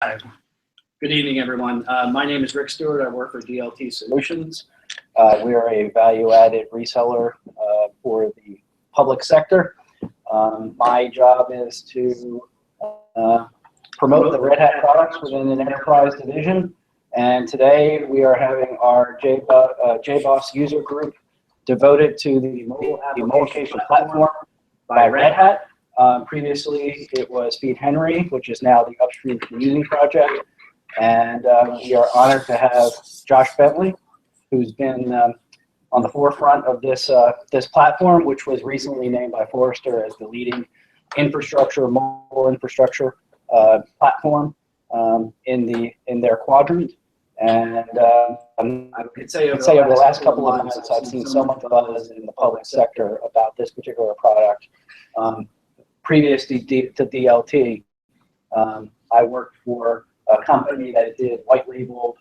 Hi. Good evening, everyone. My name is Rick Stewart. I work for DLT Solutions. We are a value-added reseller for the public sector. My job is to promote the Red Hat products within an enterprise division. And today we are having our JBoss User Group devoted to the mobile application platform by Red Hat. Previously, it was Feed Henry, which is now the Upstream Community Project. And we are honored to have Josh Bentley, who's been on the forefront of this platform, which was recently named by Forrester as the leading mobile infrastructure platform in their quadrant. And I could say over the last couple of months, I've seen so much buzz in the public sector about this particular product. Previous to DLT, I worked for a company that did white labeled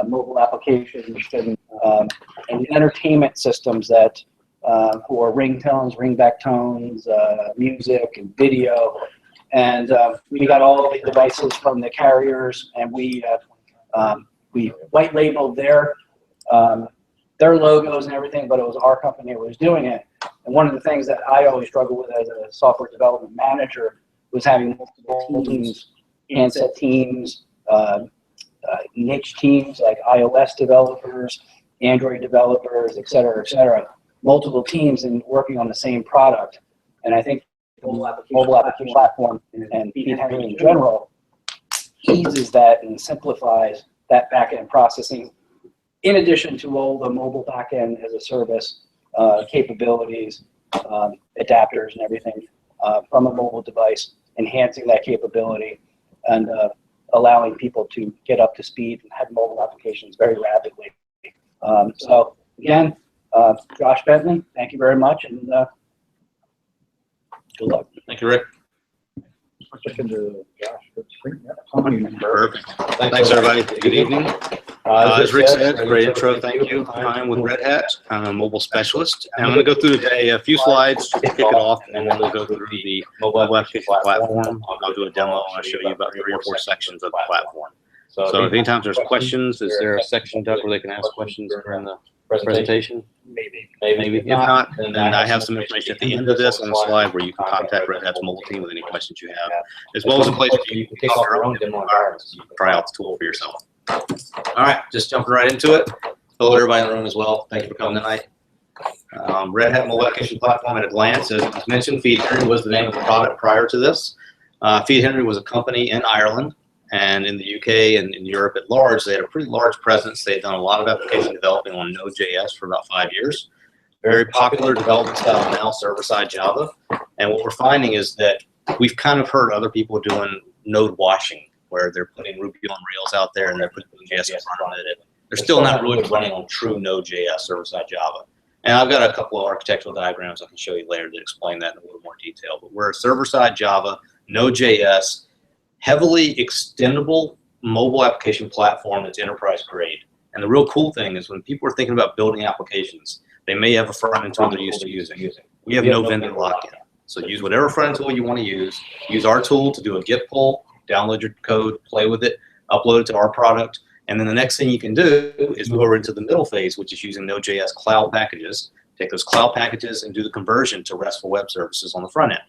mobile applications and entertainment systems that for ringtones, ringback tones, music and video. And we got all of the devices from the carriers, and we white labeled their logos and everything, but it was our company that was doing it. And one of the things that I always struggle with as a software development manager was having multiple teams, handset teams, niche teams like iOS developers, Android developers, et cetera, multiple teams and working on the same product. And I think the mobile application platform and Feed Henry in general eases that and simplifies that back-end processing, in addition to all the mobile back-end as a service capabilities, adapters and everything from a mobile device, enhancing that capability and allowing people to get up to speed and have mobile applications very rapidly. So again, Josh Bentley, thank you very much, and good luck. Thank you, Rick. Perfect. Thanks, everybody. Good evening. As Rick said, great intro. Thank you. I'm with Red Hat. I'm a mobile specialist. And I'm going to go through today a few slides to kick it off, and then we'll go through the mobile application platform. I'll do a demo, and I'll show you about 3 or 4 sections of the platform. So if anytime there's questions, is there a section, Doug, where they can ask questions during the presentation? Maybe. If not, then I have some information at the end of this on the slide where you can contact Red Hat's mobile team with any questions you have, as well as a place where you can kick off your own demo environments. You can try out the tool for yourself. All right, just jumping right into it. Hello, everybody in the room as well. Thank you for coming tonight. Red Hat Mobile Application Platform at a glance. As mentioned, Feed Henry was the name of the product prior to this. Feed Henry was a company in Ireland, and in the UK and in Europe at large, they had a pretty large presence. They had done a lot of application developing on Node.js for about 5 years. Very popular development style now, server-side Java. And what we're finding is that we've kind of heard other people doing node washing, where they're putting Ruby on Rails out there and they're putting JS in front of it. They're still not really running on true Node.js server-side Java. And I've got a couple of architectural diagrams I can show you later that explain that in a little more detail. But we're a server-side Java, Node.js, heavily extendable mobile application platform that's enterprise grade. And the real cool thing is when people are thinking about building applications, they may have a front-end tool they're used to using. We have no vendor lock-in. So use whatever front-end tool you want to use. Use our tool to do a git pull, download your code, play with it, upload it to our product. And then the next thing you can do is move over into the middle phase, which is using Node.js cloud packages. Take those cloud packages and do the conversion to RESTful web services on the front end.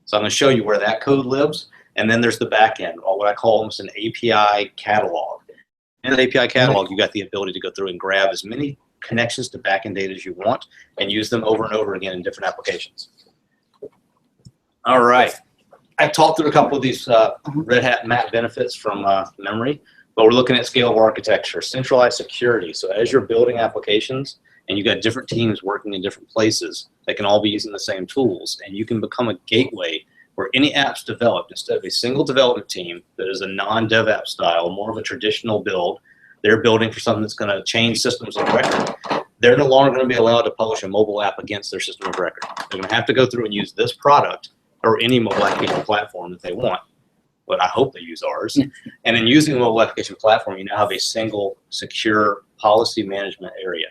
So I'm going to show you where that code lives. And then there's the back end, or what I call almost an API catalog. In an API catalog, you got the ability to go through and grab as many connections to back end data as you want and use them over and over again in different applications. All right. I talked through a couple of these Red Hat map benefits from memory, but we're looking at scalable architecture, centralized security. So as you're building applications and you've got different teams working in different places, they can all be using the same tools, and you can become a gateway where any app's developed, instead of a single development team that is a non-dev app style, more of a traditional build, they're building for something that's going to change systems of record. They're no longer going to be allowed to publish a mobile app against their system of record. They're going to have to go through and use this product or any mobile application platform that they want. But I hope they use ours. And in using the mobile application platform, you now have a single secure policy management area.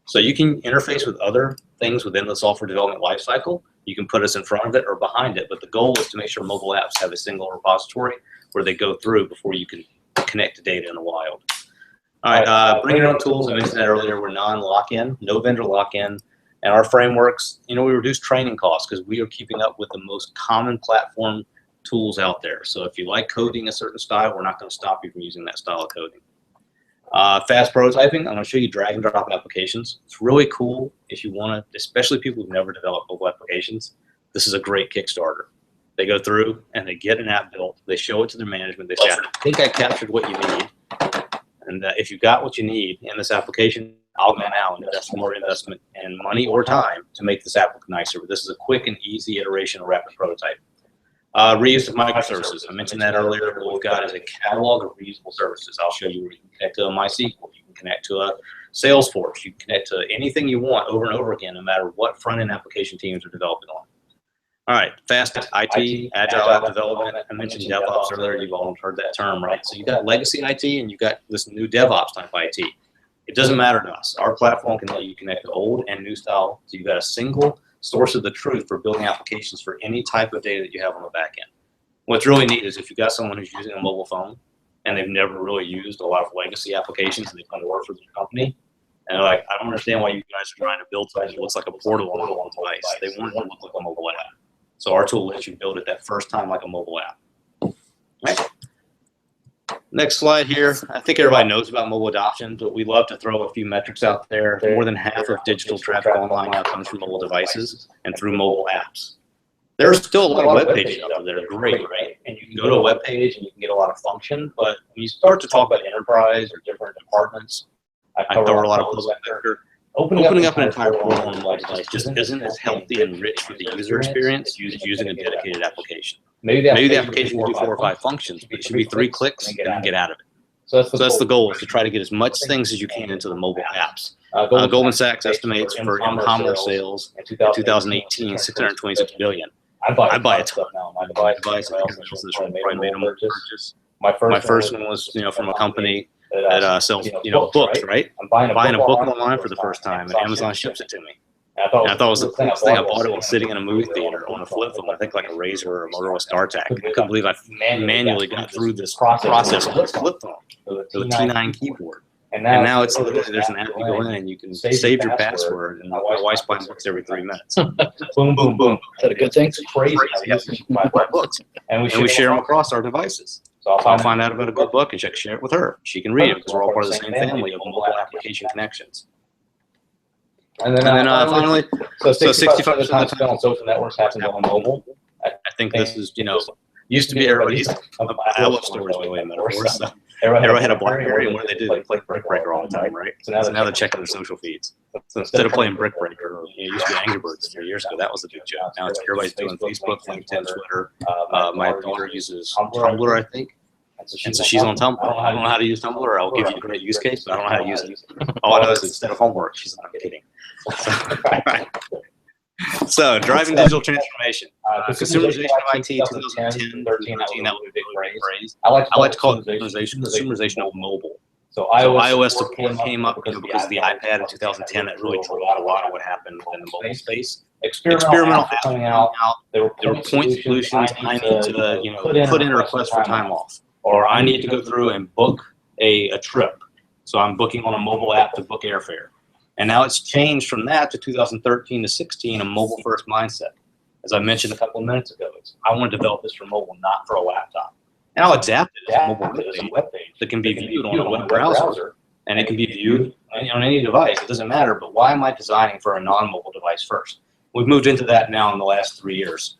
So you can interface with other things within the software development lifecycle. You can put us in front of it or behind it, but the goal is to make sure mobile apps have a single repository where they go through before you can connect to data in the wild. All right, bring your own tools. I mentioned that earlier. We're non-lock-in, no vendor lock-in. And our frameworks, we reduce training costs because we are keeping up with the most common platform tools out there. So if you like coding a certain style, we're not going to stop you from using that style of coding. Fast prototyping, I'm going to show you drag and drop applications. It's really cool if you want to, especially people who've never developed mobile applications. This is a great Kickstarter. They go through and they get an app built. They show it to their management. They say, I think I captured what you need. And if you got what you need in this application, I'll go now and invest more investment in money or time to make this app look nicer. But this is a quick and easy iteration of rapid prototype. Reuse of microservices. I mentioned that earlier. What we've got is a catalog of reusable services. I'll show you where you can connect to a MySQL. You can connect to a Salesforce. You can connect to anything you want over and over again, no matter what front-end application teams are developing on. All right, fast IT, agile app development. I mentioned DevOps earlier. You've all heard that term, right? So you've got legacy IT and you've got this new DevOps type IT. It doesn't matter to us. Our platform can let you connect to old and new style. So you've got a single source of the truth for building applications for any type of data that you have on the back end. What's really neat is if you've got someone who's using a mobile phone and they've never really used a lot of legacy applications and they come to work for the company, and they're like, I don't understand why you guys are trying to build something that looks like a portal on a mobile device. They want it to look like a mobile app. So our tool lets you build it that first time like a mobile app. Right. Next slide here. I think everybody knows about mobile adoption, but we love to throw a few metrics out there. More than half of digital traffic online now comes from mobile devices and through mobile apps. There are still a lot of web pages out there that are great, right? And you can go to a web page and you can get a lot of function, but when you start to talk about enterprise or different departments, I cover a lot of public sector. Opening up an entire portal on a mobile device just isn't as healthy and rich for the user experience as using a dedicated application. Maybe the application can do 4 or 5 functions, but it should be 3 clicks and then get out of it. So that's the goal, is to try to get as much things as you can into the mobile apps. Goldman Sachs estimates for e-commerce sales in 2018, $626 billion. I buy a ton now on my device. I probably made a purchase. My first one was from a company that sells books, right? I'm buying a book online for the first time, and Amazon ships it to me. And I thought it was the coolest thing. I bought it while sitting in a movie theater on a flip phone. I think like a Razr or a Motorola StarTAC. I couldn't believe I manually got through this process on this flip phone with a T9 keyboard. And now it's literally, there's an app you go in and you can save your password. And my wife's buying books every 3 minutes. Boom, boom, boom. Is that a good thing? It's crazy. Buy books. And we share them across our devices. So I'll find out about a good book and share it with her. She can read it because we're all part of the same family of mobile application connections. And then finally, so 65% of the time spent on social networks happens on mobile. I think this is, used to be everybody's. I love stories by the way of metaphors. So everybody had a BlackBerry, and what did they do? They played Brick Breaker all the time, right? So now they're checking their social feeds. So instead of playing Brick Breaker, or it used to be Angry Birds 3 years ago. That was the big joke. Now it's everybody's doing Facebook, LinkedIn, Twitter. My daughter uses Tumblr, I think. And so she's on Tumblr. I don't know how to use Tumblr. I'll give you a great use case, but I don't know how to use it. All I know is instead of homework, she's not kidding. So driving digital transformation. Consumerization of IT, 2010, 13, that was a big phrase. I like to call it consumerization of mobile. So iOS came up because of the iPad in 2010. That really drove a lot of what happened in the mobile space. Experimental apps coming out. There were point solutions. I need to put in a request for time off, or I need to go through and book a trip. So I'm booking on a mobile app to book airfare. And now it's changed from that to 2013 to 16, a mobile-first mindset. As I mentioned a couple of minutes ago, I want to develop this for mobile, not for a laptop. And I'll adapt it as a mobile web page that can be viewed on a web browser, and it can be viewed on any device. It doesn't matter, but why am I designing for a non-mobile device first? We've moved into that now in the last 3 years.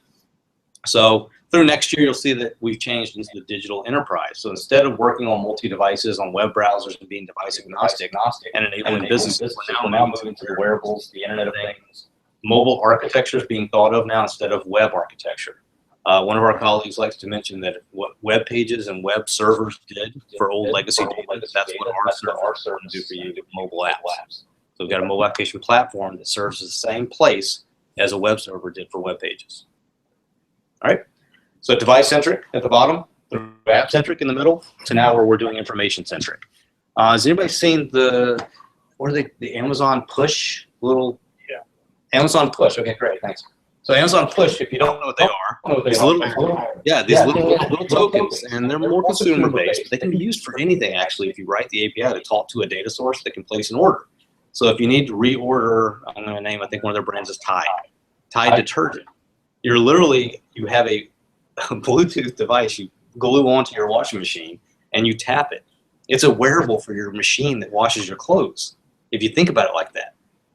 So through next year, you'll see that we've changed into the digital enterprise. So instead of working on multi-devices on web browsers and being device agnostic and enabling businesses, we're now moving to the wearables, the Internet of Things. Mobile architecture is being thought of now instead of web architecture. One of our colleagues likes to mention that what web pages and web servers did for old legacy data, that's what our server can do for you with mobile apps. So we've got a mobile application platform that serves as the same place as a web server did for web pages. All right. So device-centric at the bottom, app-centric in the middle, to now where we're doing information-centric. Has anybody seen the Amazon push little? Yeah. Amazon push. Okay, great, thanks. So Amazon Push, if you don't know what they are, these little tokens, and they're more consumer-based, but they can be used for anything, actually, if you write the API to talk to a data source that can place an order. So if you need to reorder, I'm going to name, I think one of their brands is Tide detergent. You're literally, you have a Bluetooth device you glue onto your washing machine, and you tap it. It's a wearable for your machine that washes your clothes, if you think about it like that.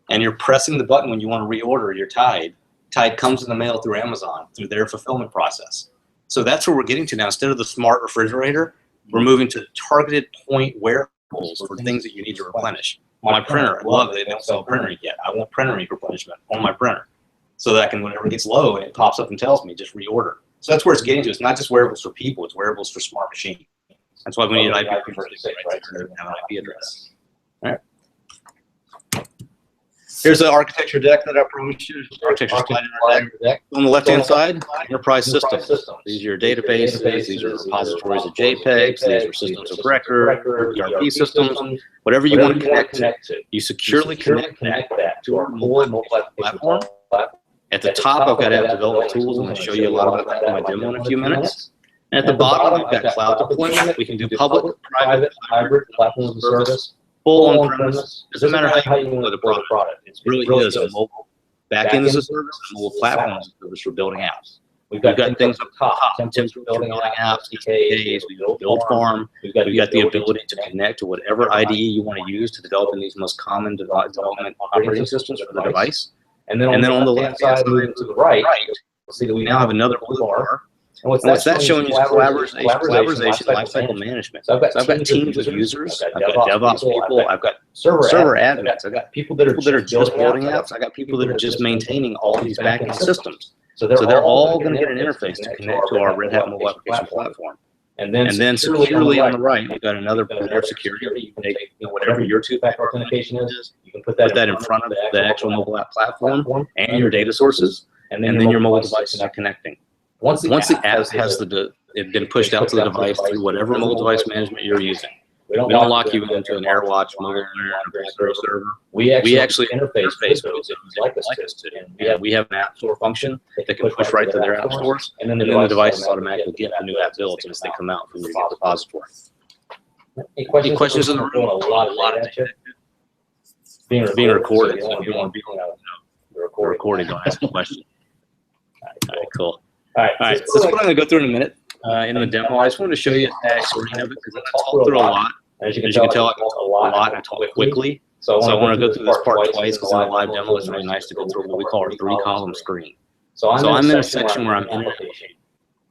And you're pressing the button when you want to reorder your Tide. Tide comes in the mail through Amazon, through their fulfillment process. So that's where we're getting to now. Instead of the smart refrigerator, we're moving to targeted point wearables for things that you need to replenish. My printer, I love that they don't sell printer ink yet. I want printer ink replenishment on my printer so that I can, whenever it gets low and it pops up and tells me, just reorder. So that's where it's getting to. It's not just wearables for people, it's wearables for smart machines. That's why we need an IP address, right? Have an IP address. All right. Here's the architecture deck that I promised you. Architecture slide in our deck. On the left-hand side, enterprise systems. These are your databases. These are repositories of JPEGs. These are systems of record, ERP systems, whatever you want to connect to. You securely connect that to our mobile platform. At the top, I've got app development tools. I'm going to show you a lot about that in my demo in a few minutes. And at the bottom, we've got cloud deployment. We can do public, private, hybrid, platform as a service. Full on-premise. Doesn't matter how you want to deploy the product. It really is a mobile backend as a service, a mobile platform as a service for building apps. We've got things up top, templates for building apps, EKs, we build farm. We've got the ability to connect to whatever IDE you want to use to develop in these most common development operating systems for the device. And then on the left-hand side, moving to the right, you'll see that we now have another blue bar. And what's that showing you is collaboration, lifecycle management. So I've got teams of users, I've got DevOps people, I've got server admins, I've got people that are just building apps, I've got people that are just maintaining all these backend systems. So they're all going to get an interface to connect to our Red Hat mobile application platform. And then securely on the right, we've got another layer of security. You can take whatever your two-factor authentication is, you can put that in front of the actual mobile app platform and your data sources, and then your mobile devices are connecting. Once the app has been pushed out to the device through whatever mobile device management you're using, we don't lock you into an AirWatch mobile server. We actually interface with those if you'd like us to. And we have an app store function that can push right to their app stores, and then the devices automatically get the new app builds as they come out from your repository. Any questions in the room? A lot of data being recorded. So if you want to be recording, don't ask a question. All right, cool. All right, so this is what I'm going to go through in a minute. In the demo, I just wanted to show you a screen of it because I talk through a lot. As you can tell, I talk a lot and I talk quickly. So I want to go through this part twice because in the live demo, it's really nice to go through what we call our three-column screen. So I'm in a section where I'm in application.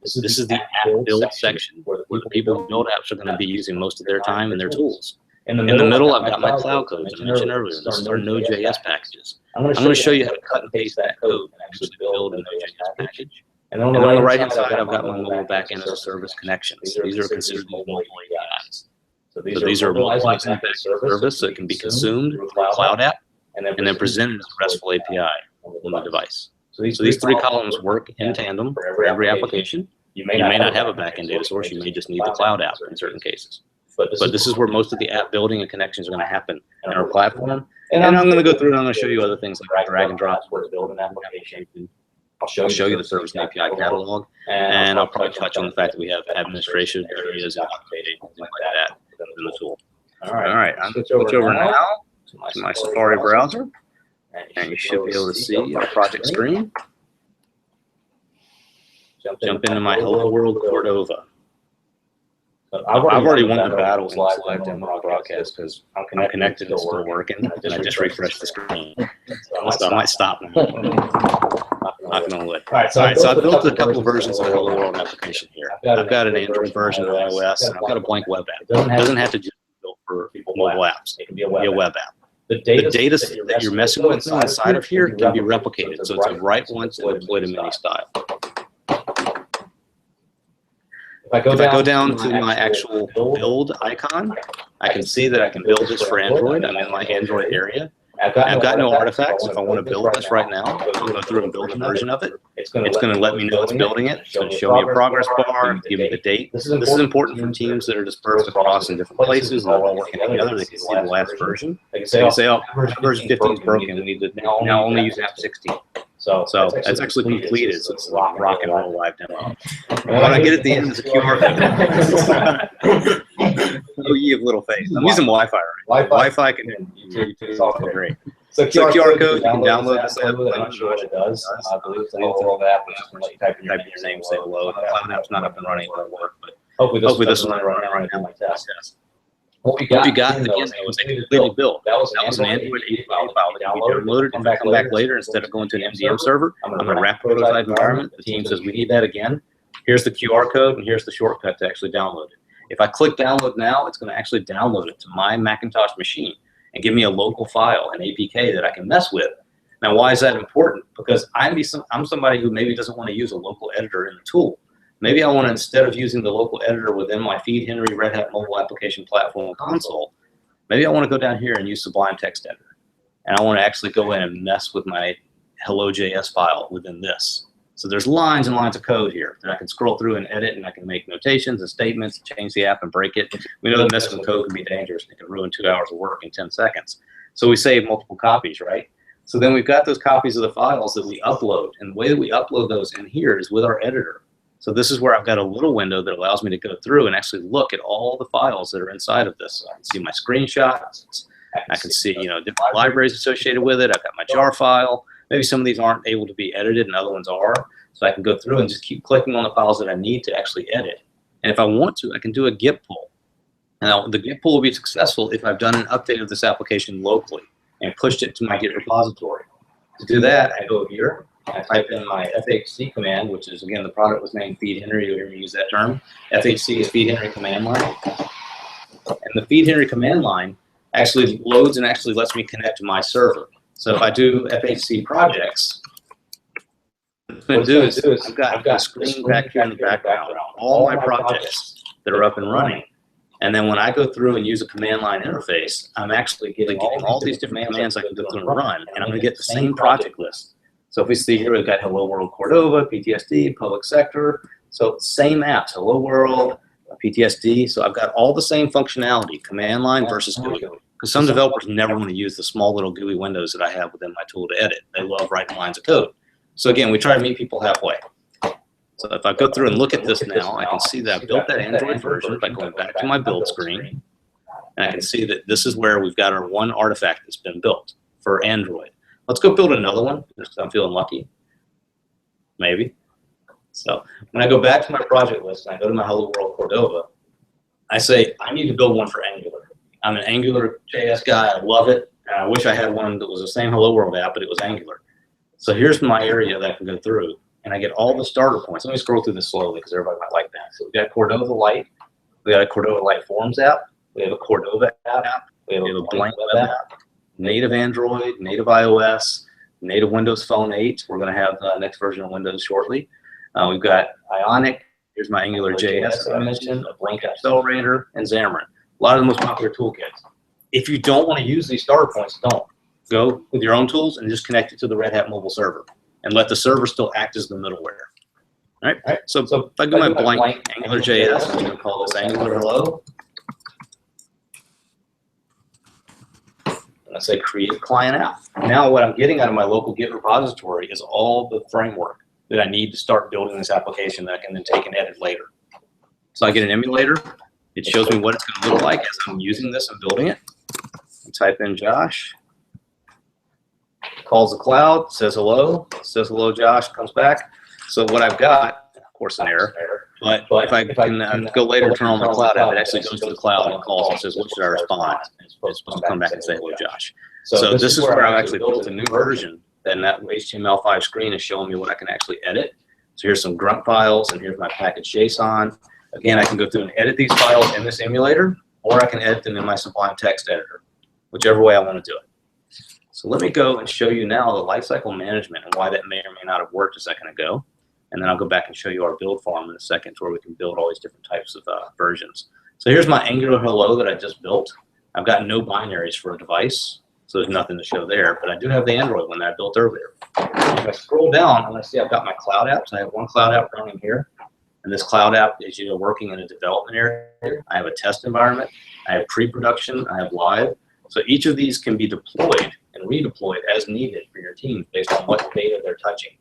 This is the app build section where the people who build apps are going to be using most of their time and their tools. In the middle, I've got my cloud codes I mentioned earlier. This is our Node.js packages. I'm going to show you how to cut and paste that code and actually build a Node.js package. And then on the right-hand side, I've got my mobile backend as a service connections. These are considered mobile APIs. So these are mobile backend service that can be consumed through a cloud app and then presented as a RESTful API on the device. So these three columns work in tandem for every application. You may not have a backend data source. You may just need the cloud app in certain cases. But this is where most of the app building and connections are going to happen in our platform. And I'm going to go through and I'm going to show you other things like drag and drop where to build an application. I'll show you the service and API catalog, and I'll probably touch on the fact that we have administration areas and things like that within the tool. All right, I'm going to switch over now to my Safari browser, and you should be able to see our project screen. Jump into my Hello World Cordova. I've already won the battle in this live demo broadcast because I'm connected and still working, and I just refreshed the screen. So I might stop now. Not gonna wood. All right, so I've built a couple of versions of the Hello World application here. I've got an Android version of iOS, and I've got a blank web app. It doesn't have to just be built for mobile apps. It can be a web app. The data that you're messing with inside of here can be replicated, so it's a write once and deploy to many style. If I go down to my actual build icon, I can see that I can build this for Android. I'm in my Android area. I've got no artifacts. If I want to build this right now, I'll go through and build a version of it. It's going to let me know it's building it. It's going to show me a progress bar, give me the date. This is important for teams that are dispersed across in different places and they're all working together. They can see the last version. They can say, oh, version 15 is broken. We need to now only use app 16. So it's actually completed. So it's a rock and roll live demo. What I get at the end is a QR code. Oh, ye of little faith. I'm using Wi-Fi right. Wi-Fi can great. So QR code, you can download this app. I'm not sure what it does. I believe it's a little app, which is going to let you type in your name, say hello. The cloud app's not up and running, it'll work, but hopefully this will run right now, my test. What we got again was a completely built. That was an Android 8 file that can be downloaded. If I come back later, instead of going to an MDM server, I'm going to wrap prototype environment. The team says we need that again. Here's the QR code, and here's the shortcut to actually download it. If I click download now, it's going to actually download it to my Macintosh machine and give me a local file, an APK that I can mess with. Now, why is that important? Because I'm somebody who maybe doesn't want to use a local editor in the tool. Maybe I want to, instead of using the local editor within my Feed Henry Red Hat mobile application platform console, maybe I want to go down here and use Sublime Text Editor. And I want to actually go in and mess with my hello.js file within this. So there's lines and lines of code here that I can scroll through and edit, and I can make notations and statements, change the app and break it. We know that messing with code can be dangerous. It can ruin 2 hours of work in 10 seconds. So we save multiple copies, right? So then we've got those copies of the files that we upload. And the way that we upload those in here is with our editor. So this is where I've got a little window that allows me to go through and actually look at all the files that are inside of this. So I can see my screenshots. I can see, different libraries associated with it. I've got my jar file. Maybe some of these aren't able to be edited and other ones are. So I can go through and just keep clicking on the files that I need to actually edit. And if I want to, I can do a git pull. Now, the git pull will be successful if I've done an update of this application locally and pushed it to my Git repository. To do that, I go here. I type in my FHC command, which is, again, the product was named Feed Henry. You'll hear me use that term. FHC is Feed Henry command line. And the Feed Henry command line actually loads and actually lets me connect to my server. So if I do FHC projects, what I'm going to do is I've got a screen back here in the background, all my projects that are up and running. And then when I go through and use a command line interface, I'm actually getting all these different commands I can go through and run, and I'm going to get the same project list. So if we see here, we've got Hello World Cordova, PTSD, Public Sector. So same apps, Hello World, PTSD. So I've got all the same functionality, command line versus GUI. Because some developers never want to use the small little GUI windows that I have within my tool to edit. They love writing lines of code. So again, we try to meet people halfway. So if I go through and look at this now, I can see that I built that Android version by going back to my build screen. And I can see that this is where we've got our one artifact that's been built for Android. Let's go build another one, just I'm feeling lucky. Maybe. So when I go back to my project list and I go to my Hello World Cordova, I say, I need to build one for Angular. I'm an Angular JS guy. I love it. And I wish I had one that was the same Hello World app, but it was Angular. So here's my area that I can go through, and I get all the starter points. Let me scroll through this slowly because everybody might like that. So we've got Cordova Lite. We got a Cordova Lite Forms app. We have a Cordova app. We have a blank web app. Native Android, native iOS, native Windows Phone 8. We're going to have the next version of Windows shortly. We've got Ionic. Here's my Angular JS that I mentioned, a Blink Accelerator, and Xamarin. A lot of the most popular toolkits. If you don't want to use these starter points, don't. Go with your own tools and just connect it to the Red Hat mobile server and let the server still act as the middleware. All right? So if I go my blank Angular JS, I'm going to call this Angular Hello. And I say create a client app. Now what I'm getting out of my local Git repository is all the framework that I need to start building this application that I can then take and edit later. So I get an emulator. It shows me what it's going to look like as I'm using this and building it. I type in Josh. Calls the cloud, says hello Josh, comes back. So what I've got, of course an error, but if I can go later, turn on the cloud app, it actually goes to the cloud and calls and says, what should I respond? It's supposed to come back and say hello Josh. So this is where I've actually built a new version, then that HTML5 screen is showing me what I can actually edit. So here's some grunt files, and here's my package JSON. Again, I can go through and edit these files in this emulator, or I can edit them in my Sublime Text Editor, whichever way I want to do it. So let me go and show you now the lifecycle management and why that may or may not have worked a second ago. And then I'll go back and show you our build farm in a second where we can build all these different types of versions. So here's my Angular Hello that I just built. I've got no binaries for a device, so there's nothing to show there. But I do have the Android one that I built earlier. If I scroll down, I'm going to see I've got my cloud apps. I have one cloud app running here. And this cloud app is working in a development area. I have a test environment. I have pre-production. I have live. So each of these can be deployed and redeploy it as needed for your team based on what data they're touching.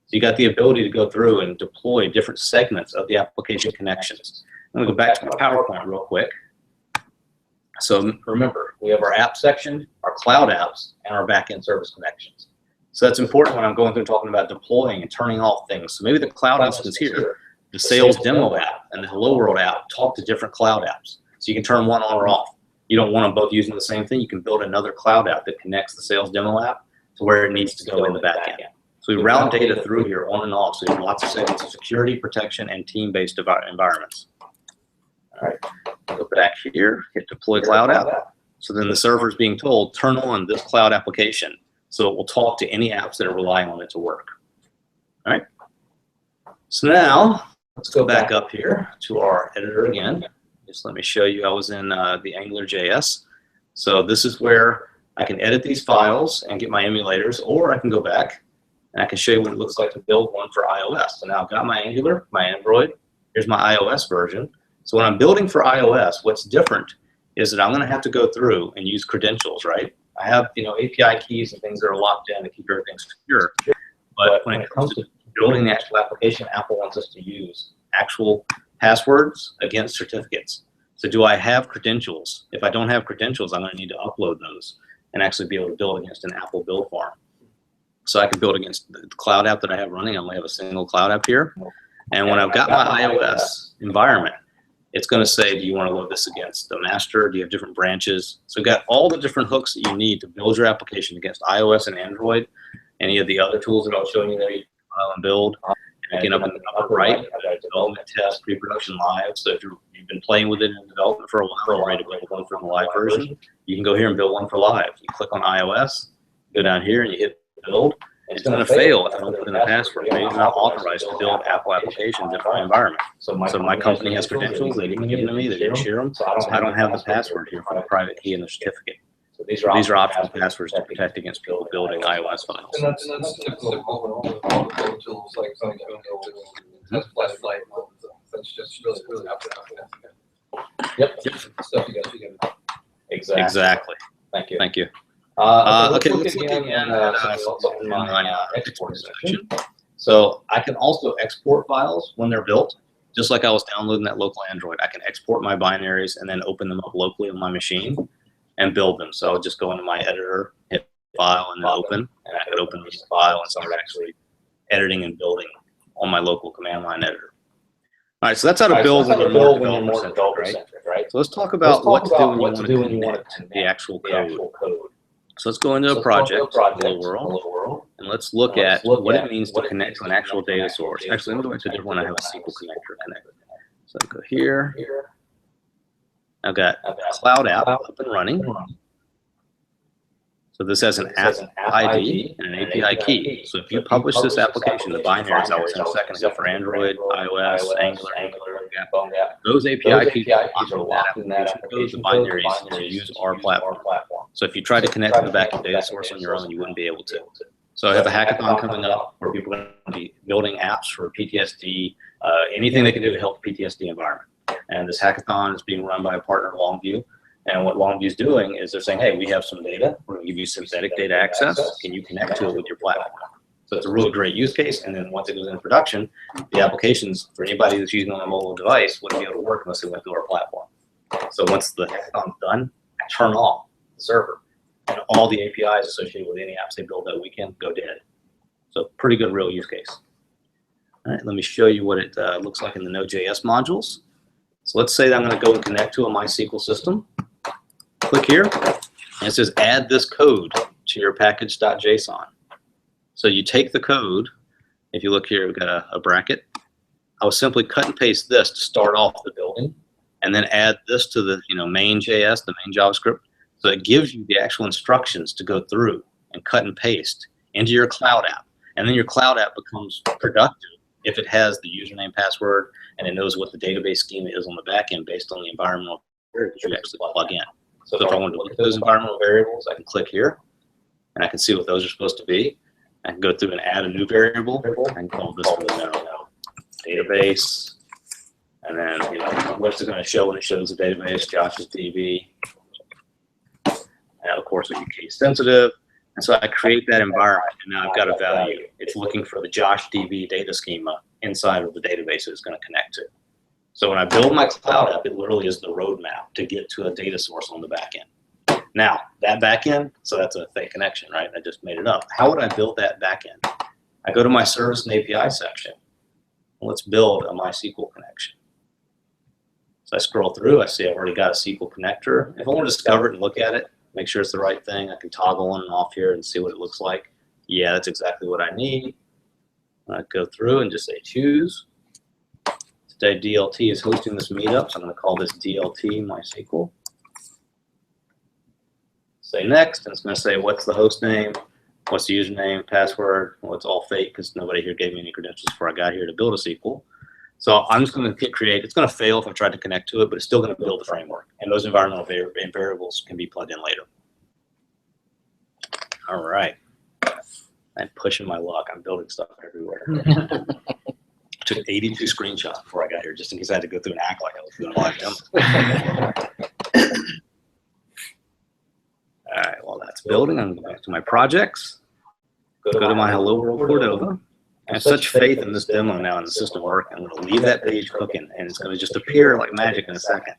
So you got the ability to go through and deploy different segments of the application connections. I'm going to go back to my PowerPoint real quick. So remember, we have our app section, our cloud apps, and our backend service connections. So that's important when I'm going through and talking about deploying and turning off things. So maybe the cloud instance here, the sales demo app and the Hello World app talk to different cloud apps. So you can turn one on or off. You don't want them both using the same thing. You can build another cloud app that connects the sales demo app to where it needs to go in the backend. So we route data through here on and off. So you have lots of segments of security, protection, and team-based environments. All right, go back here, hit deploy cloud app. So then the server is being told, turn on this cloud application. So it will talk to any apps that are relying on it to work. All right. So now let's go back up here to our editor again. Just let me show you, I was in the AngularJS. So this is where I can edit these files and get my emulators, or I can go back and I can show you what it looks like to build one for iOS. So now I've got my Angular, my Android, here's my iOS version. So when I'm building for iOS, what's different is that I'm going to have to go through and use credentials, right? I have, API keys and things that are locked in to keep everything secure. But when it comes to building the actual application, Apple wants us to use actual passwords against certificates. So do I have credentials? If I don't have credentials, I'm going to need to upload those and actually be able to build against an Apple build farm. So I can build against the cloud app that I have running. I only have a single cloud app here. And when I've got my iOS environment, it's going to say, do you want to load this against the master? Do you have different branches? So we've got all the different hooks that you need to build your application against iOS and Android. Any of the other tools that I'll show you there, you can file and build. And again, up in the upper right, I've got development, test, pre-production, live. So if you've been playing with it in development for a while, ready to build one for the live version, you can go here and build one for live. You click on iOS, go down here and you hit build. And it's going to fail if I don't put in the password. Maybe I'm not authorized to build Apple applications in my environment. So my company has credentials. They didn't give them to me. They didn't share them. So I don't have the password here for the private key and the certificate. So these are optional passwords to protect against people building iOS files. And that's typical of all the tools like test flashlight. That's just really up to Yep. stuff you got. Exactly. Thank you. Thank you. Okay, let's look again at my export section. So I can also export files when they're built, just like I was downloading that local Android. I can export my binaries and then open them up locally on my machine and build them. So I'll just go into my editor, hit file, and then open, and I could open this file and start actually editing and building on my local command line editor. All right, so that's how to build when you're more developer-centric, right? So let's talk about what to do when you want to connect the actual code. So let's go into a project, Hello World, and let's look at what it means to connect to an actual data source. Actually, let me go into a different one. I have a SQL connector connected. So I go here. I've got a cloud app up and running. So this has an app ID and an API key. So if you publish this application, the binaries I was in a second ago for Android, iOS, Angular, those API keys are locked in that application code, the binaries to use our platform. So if you try to connect to the backend data source on your own, you wouldn't be able to. So I have a hackathon coming up where people are going to be building apps for PTSD, anything they can do to help the PTSD environment. And this hackathon is being run by a partner, Longview. And what Longview is doing is they're saying, hey, we have some data. We're going to give you synthetic data access. Can you connect to it with your platform? So it's a really great use case. And then once it goes into production, the applications for anybody that's using on a mobile device wouldn't be able to work unless they went through our platform. So once the hackathon's done, I turn off the server. And all the APIs associated with any apps they build that weekend go dead. So pretty good real use case. All right, let me show you what it looks like in the Node.js modules. So let's say that I'm going to go and connect to a MySQL system. Click here, and it says add this code to your package.json. So you take the code. If you look here, we've got a bracket. I will simply cut and paste this to start off the building, and then add this to the main.js, the main JavaScript. So it gives you the actual instructions to go through and cut and paste into your cloud app. And then your cloud app becomes productive if it has the username, password, and it knows what the database schema is on the back end based on the environmental variables you actually plug in. So if I wanted to look at those environmental variables, I can click here, and I can see what those are supposed to be. I can go through and add a new variable. I can call this one database, and then what's it going to show when it shows the database? Josh's DB, and of course, we can case sensitive. And so I create that environment, and now I've got a value. It's looking for the Josh DB data schema inside of the database it's going to connect to. So when I build my cloud app, it literally is the roadmap to get to a data source on the back end. Now, that back end, so that's a fake connection, right? I just made it up. How would I build that back end? I go to my service and API section. Let's build a MySQL connection. So I scroll through, I see I've already got a SQL connector. If I want to discover it and look at it, make sure it's the right thing, I can toggle on and off here and see what it looks like. Yeah, that's exactly what I need. I go through and just say choose. Today DLT is hosting this meetup, so I'm going to call this DLT MySQL. Say next, and it's going to say what's the host name, what's the username, password. Well, it's all fake because nobody here gave me any credentials before I got here to build a SQL. So I'm just going to hit create. It's going to fail if I try to connect to it, but it's still going to build the framework. And those environmental variables can be plugged in later. All right. I'm pushing my luck. I'm building stuff everywhere. Took 82 screenshots before I got here, just in case I had to go through and act like I was doing a live demo. All right, while that's building, I'm going to go back to my projects. Go to my Hello World Cordova. I have such faith in this demo now and the system working. I'm going to leave that page cooking, and it's going to just appear like magic in a second.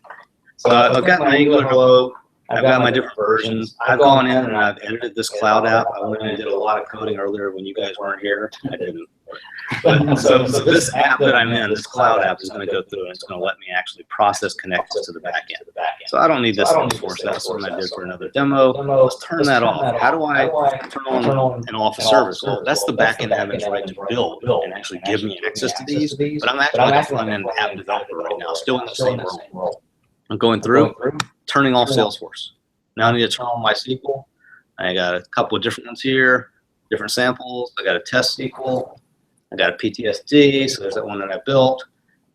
So I've got my Angular Hello. I've got my different versions. I've gone in and I've edited this cloud app. I went in and did a lot of coding earlier when you guys weren't here. I didn't. But so this app that I'm in, this cloud app, is going to go through and it's going to let me actually process connections to the back end. So I don't need this source. That's what I did for another demo. Let's turn that off. How do I turn on and off a service? Well, that's the back end admin's right to build and actually give me access to these. But I'm actually like a front end app developer right now, still in the same role. I'm going through, turning off Salesforce. Now I need to turn on MySQL. I got a couple of different ones here, different samples. I got a test SQL. I got a PTSD, so there's that one that I built.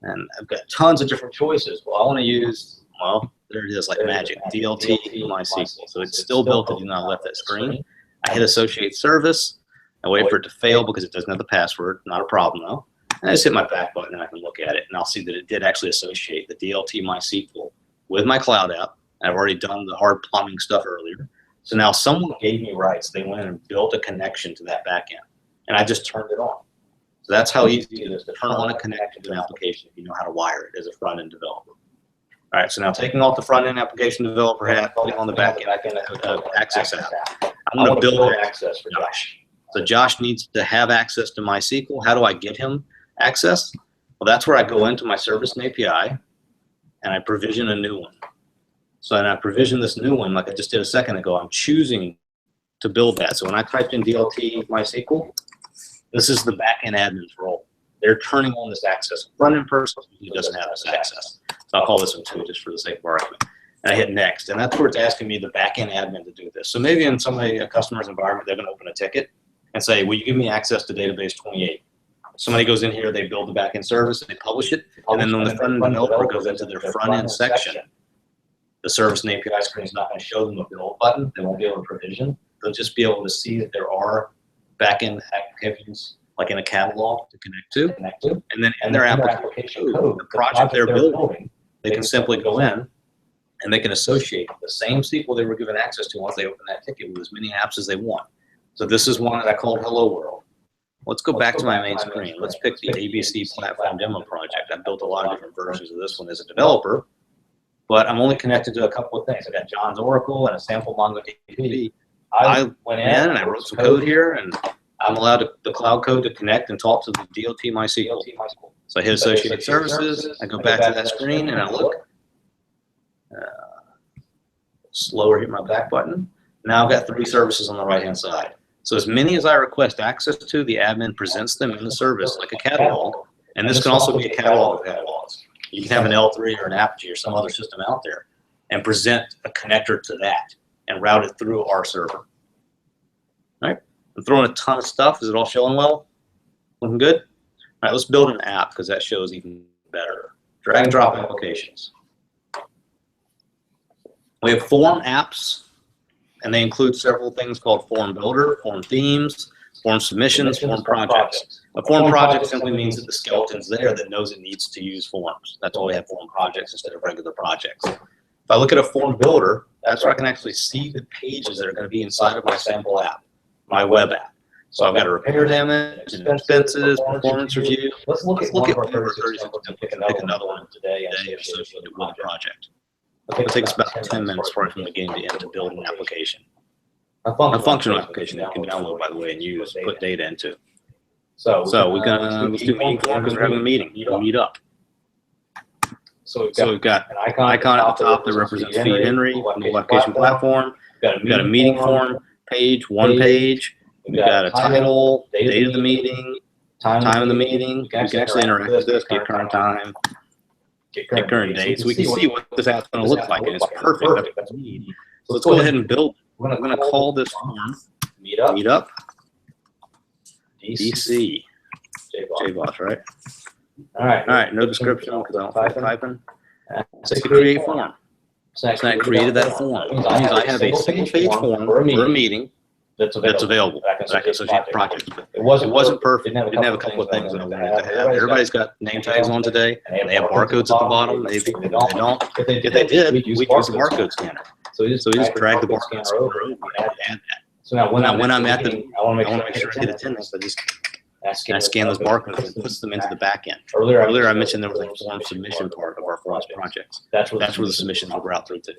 And I've got tons of different choices. Well, I want to use, well, there it is, like magic, DLT MySQL. So it's still built. I do not left that screen. I hit associate service. I wait for it to fail because it doesn't have the password. Not a problem, though. And I just hit my back button and I can look at it. And I'll see that it did actually associate the DLT MySQL with my cloud app. I've already done the hard plumbing stuff earlier. So now someone gave me rights. They went in and built a connection to that back end. And I just turned it on. So that's how easy it is to turn on a connection to an application if you know how to wire it as a front-end developer. All right, so now taking off the front-end application developer hat, putting on the back-end access app. I'm going to build access for Josh. So Josh needs to have access to MySQL. How do I get him access? Well, that's where I go into my service and API, and I provision a new one. So then I provision this new one like I just did a second ago. I'm choosing to build that. So when I typed in DLT MySQL, this is the backend admin's role. They're turning on this access. Front-end person who doesn't have this access. So I'll call this one 2 just for the sake of argument. And I hit next, and that's where it's asking me, the backend admin, to do this. So maybe in a customer's environment, they're going to open a ticket and say, will you give me access to database 28? Somebody goes in here, they build the backend service, and they publish it, and then when the front-end developer goes into their front-end section, the service and API screen is not going to show them a build button. They won't be able to provision. They'll just be able to see that there are backend activities, like in a catalog, to connect to. And then in their application code, the project they're building, they can simply go in and they can associate the same SQL they were given access to once they open that ticket with as many apps as they want. So this is one that I called Hello World. Let's go back to my main screen. Let's pick the ABC platform demo project. I've built a lot of different versions of this one as a developer, but I'm only connected to a couple of things. I got John's Oracle and a sample MongoDB. I went in and I wrote some code here, and I'm allowed the cloud code to connect and talk to the DLT MySQL. So I hit Associated Services. I go back to that screen and I look. Slower, hit my back button. Now I've got 3 services on the right-hand side. So as many as I request access to, the admin presents them in the service like a catalog. And this can also be a catalog of catalogs. You can have an L3 or an Apogee or some other system out there and present a connector to that and route it through our server. All right, I'm throwing a ton of stuff. Is it all showing well? Looking good? All right, let's build an app because that shows even better. Drag and drop applications. We have form apps, and they include several things called form builder, form themes, form submissions, form projects. A form project simply means that the skeleton's there that knows it needs to use forms. That's why we have form projects instead of regular projects. If I look at a form builder, that's where I can actually see the pages that are going to be inside of my sample app. my web app. So I've got a repair damage, and expenses, performance review. Let's look at one of our 36 36 templates and pick pick another one today associated with the project. It'll It'll take us about 10 minutes for it from beginning to end to build an application. A A functional application that you can download, by the way, and use, put data into. So We're gonna, let's do meeting form because we're having a meeting, meet up. So So we've got an icon at the top that represents Feed Henry, mobile application platform. We've got a meeting form page, one page. We've got a title, date of the meeting, time of the meeting. You can actually interact with this, get current time, get current dates. We can see what this app's going to look like, and it's perfect. That's what we need. So let's go ahead and build. We're going to call this form meetup DC. JBoss, right? All right. All right, no description because I don't like typing. Say create form. So I created that form. It means I have a single page form for a meeting that's available. That I can associate projects with. It wasn't perfect. It didn't have a couple of things that I wanted to have. Everybody's got name tags on today. They have barcodes at the bottom. Maybe they don't. If they did, we'd use the barcode scanner. So we just drag the barcode scanner over and add that. So now when I'm at the meeting, I want to make sure I hit attendance. I scan those barcodes and puts them into the back end. Earlier I mentioned there was a form submission part of our forms projects. That's where the submissions will route through to.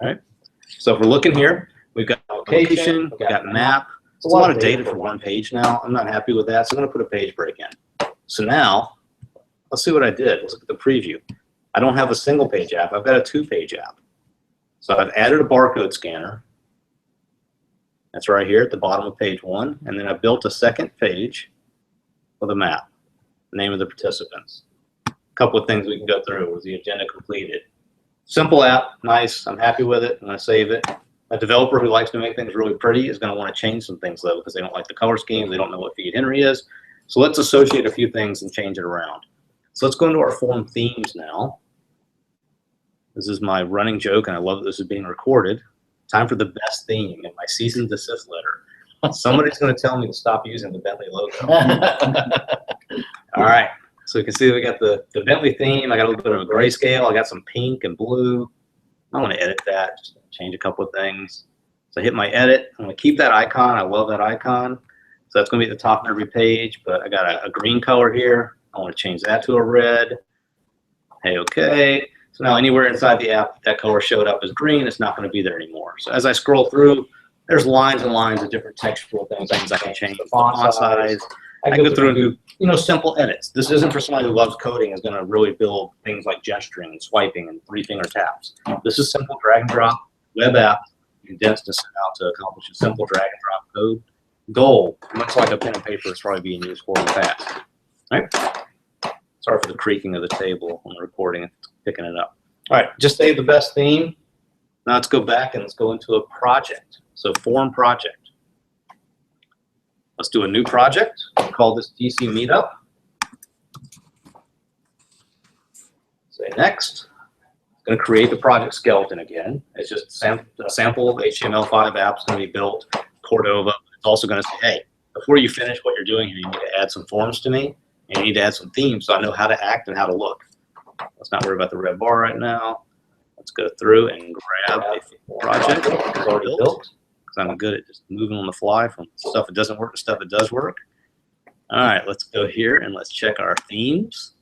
All right. So if we're looking here, we've got location, we've got map. It's a lot of data for one page now. I'm not happy with that, so I'm going to put a page break in. So now, let's see what I did. Let's look at the preview. I don't have a single page app. I've got a two-page app. So I've added a barcode scanner. That's right here at the bottom of page 1. And then I built a second page with a map, the name of the participants. A couple of things we can go through. Was the agenda completed? Simple app, nice. I'm happy with it. I'm going to save it. A developer who likes to make things really pretty is going to want to change some things though because they don't like the color scheme. They don't know what Feed Henry is. So let's associate a few things and change it around. So let's go into our form themes now. This is my running joke, and I love that this is being recorded. Time for the best theme in my cease and desist letter. Somebody's going to tell me to stop using the Bentley logo. All right. So you can see we got the Bentley theme. I got a little bit of a grayscale. I got some pink and blue. I want to edit that, just change a couple of things. So I hit my edit. I'm going to keep that icon. I love that icon. So that's going to be at the top of every page, but I got a green color here. I want to change that to a red. Hey, okay. So now anywhere inside the app that color showed up as green, it's not going to be there anymore. So as I scroll through, there's lines and lines of different textual things I can change. The font size. I can go through and do, simple edits. This isn't for somebody who loves coding, is going to really build things like gesturing and swiping and three-finger taps. This is simple drag and drop web app condensed and sent out to accomplish a simple drag and drop code goal, much like a pen and paper is probably being used for in the past. All right. Sorry for the creaking of the table on the recording and picking it up. All right, just save the best theme. Now let's go back and let's go into a project. So form project. Let's do a new project. We'll call this DC Meetup. Say next. I'm going to create the project skeleton again. It's just a sample of HTML5 apps going to be built, Cordova. It's also going to say, hey, before you finish what you're doing here, you need to add some forms to me, and you need to add some themes so I know how to act and how to look. Let's not worry about the red bar right now. Let's go through and grab a project that's already built. I'm good at just moving on the fly from stuff that doesn't work to stuff that does work. All right, let's go here and let's check our themes.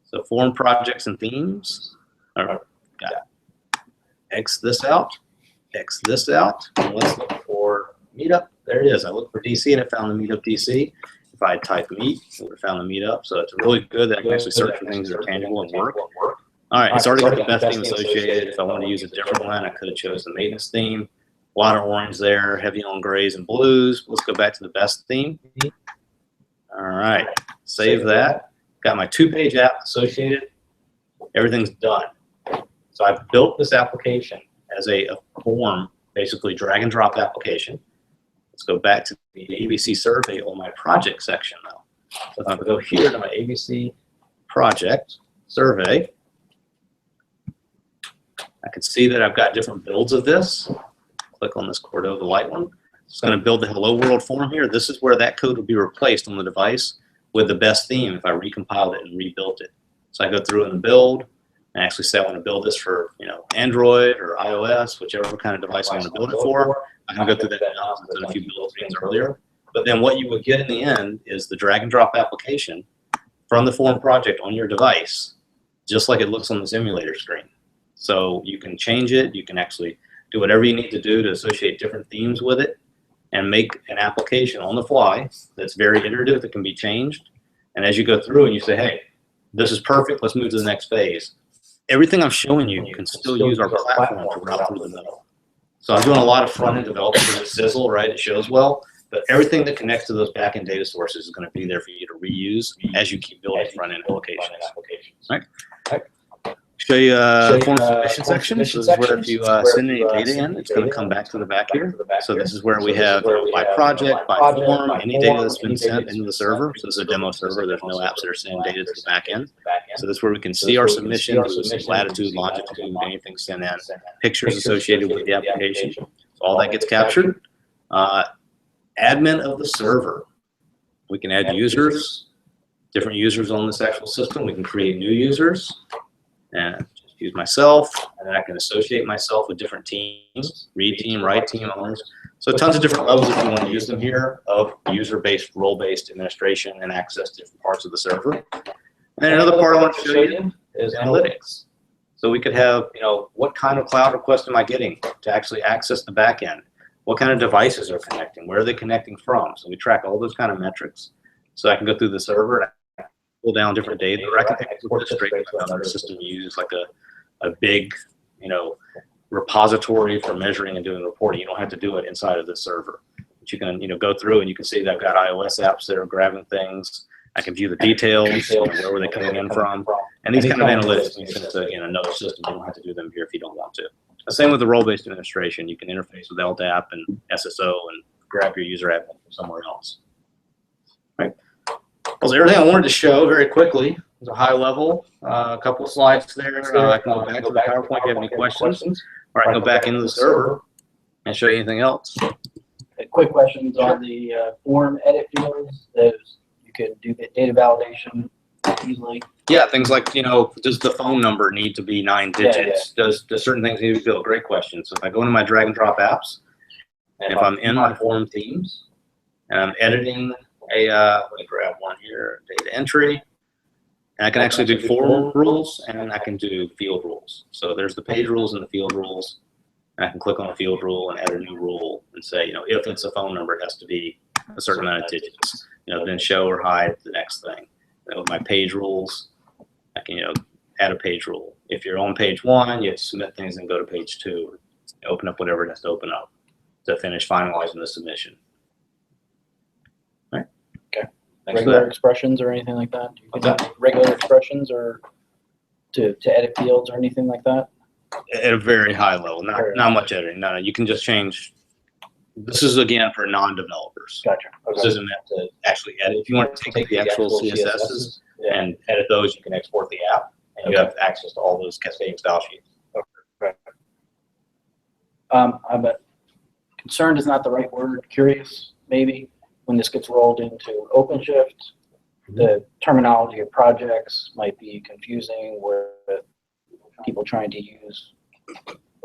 So form projects and themes. All right, got it. X this out, X this out, and let's look for Meetup. There it is. I looked for DC and it found the Meetup DC. If I type meet, it would have found the Meetup. So it's really good that I can actually search for things that are tangible and work. All right, it's already got the best theme associated. If I wanted to use a different one, I could have chosen the maintenance theme. A lot of orange there, heavy on grays and blues. Let's go back to the best theme. All right, save that. Got my two-page app associated. Everything's done. So I've built this application as a form, basically drag and drop application. Let's go back to the ABC survey on my project section now. So if I go here to my ABC project survey, I can see that I've got different builds of this. Click on this Cordova light one. It's going to build the hello world form here. This is where that code would be replaced on the device with the best theme if I recompiled it and rebuilt it. So I go through and build and actually say I want to build this for Android or iOS, whichever kind of device I want to build it for. I can go through that now since I've done a few build screens earlier. But then what you would get in the end is the drag and drop application from the form project on your device, just like it looks on the simulator screen. So you can change it. You can actually do whatever you need to do to associate different themes with it and make an application on the fly that's very iterative, that can be changed. And as you go through and you say, hey, this is perfect, let's move to the next phase. Everything I'm showing you, you can still use our platform to route through the middle. So I'm doing a lot of front-end development with Sizzle, right? It shows well, but everything that connects to those back-end data sources is going to be there for you to reuse as you keep building front-end applications. All right. Show you form submission section. So this is where if you send any data in, it's going to come back to the back here. So this is where we have by project, by form, any data that's been sent into the server. So this is a demo server. There's no apps that are sending data to the back end. So this is where we can see our submissions, latitude, longitude, anything sent in, pictures associated with the application. So all that gets captured. Admin of the server. We can add users, different users on this actual system. We can create new users. And just use myself, and then I can associate myself with different teams, read team, write team owners. So tons of different levels if you want to use them here of user-based, role-based administration and access to different parts of the server. And another part I want to show you is analytics. So we could have, you know, what kind of cloud request am I getting to actually access the back end? What kind of devices are connecting? Where are they connecting from? So we track all those kind of metrics. So I can go through the server and pull down different data, or I can export it straight to another system use, like a big, you know, repository for measuring and doing reporting. You don't have to do it inside of the server. But you can, you know, go through and you can see that I've got iOS apps that are grabbing things. I can view the details, you know, where were they coming in from, and these kind of analytics can be sent to, you know, another system. You don't have to do them here if you don't want to. The same with the role-based administration. You can interface with LDAP and SSO and grab your user admin from somewhere else. Right. Well, everything I wanted to show very quickly was a high level, a couple of slides there. I can go back to the PowerPoint if you have any questions, or I can go back into the server and show you anything else. Quick questions on the form edit fields. Those you can do the data validation easily. Yeah, things like, you know, does the phone number need to be 9 digits? Yeah. Does certain things need to be filled? Great question. So if I go into my drag and drop apps, and if I'm in my form themes and I'm editing let me grab one here, data entry, and I can actually do form rules and I can do field rules. So there's the page rules and the field rules, and I can click on a field rule and add a new rule and say, you know, if it's a phone number, it has to be a certain amount of digits. You know, then show or hide the next thing. You know, with my page rules, I can, you know, add a page rule. If you're on page 1, you have to submit things and go to page 2. Open up whatever it has to open up to finish finalizing the submission. Regular expressions or anything like that? Do you can regular expressions or to edit fields or anything like that? At a very high level, not much editing. No, you can just change. This is again for non-developers. Gotcha. Okay. This isn't meant to actually edit. If you want to take the actual CSSs and edit those, you can export the app, and you have access to all those cascading style sheets. Okay. I'm concerned is not the right word. Curious, maybe. When this gets rolled into OpenShift, the terminology of projects might be confusing with people trying to use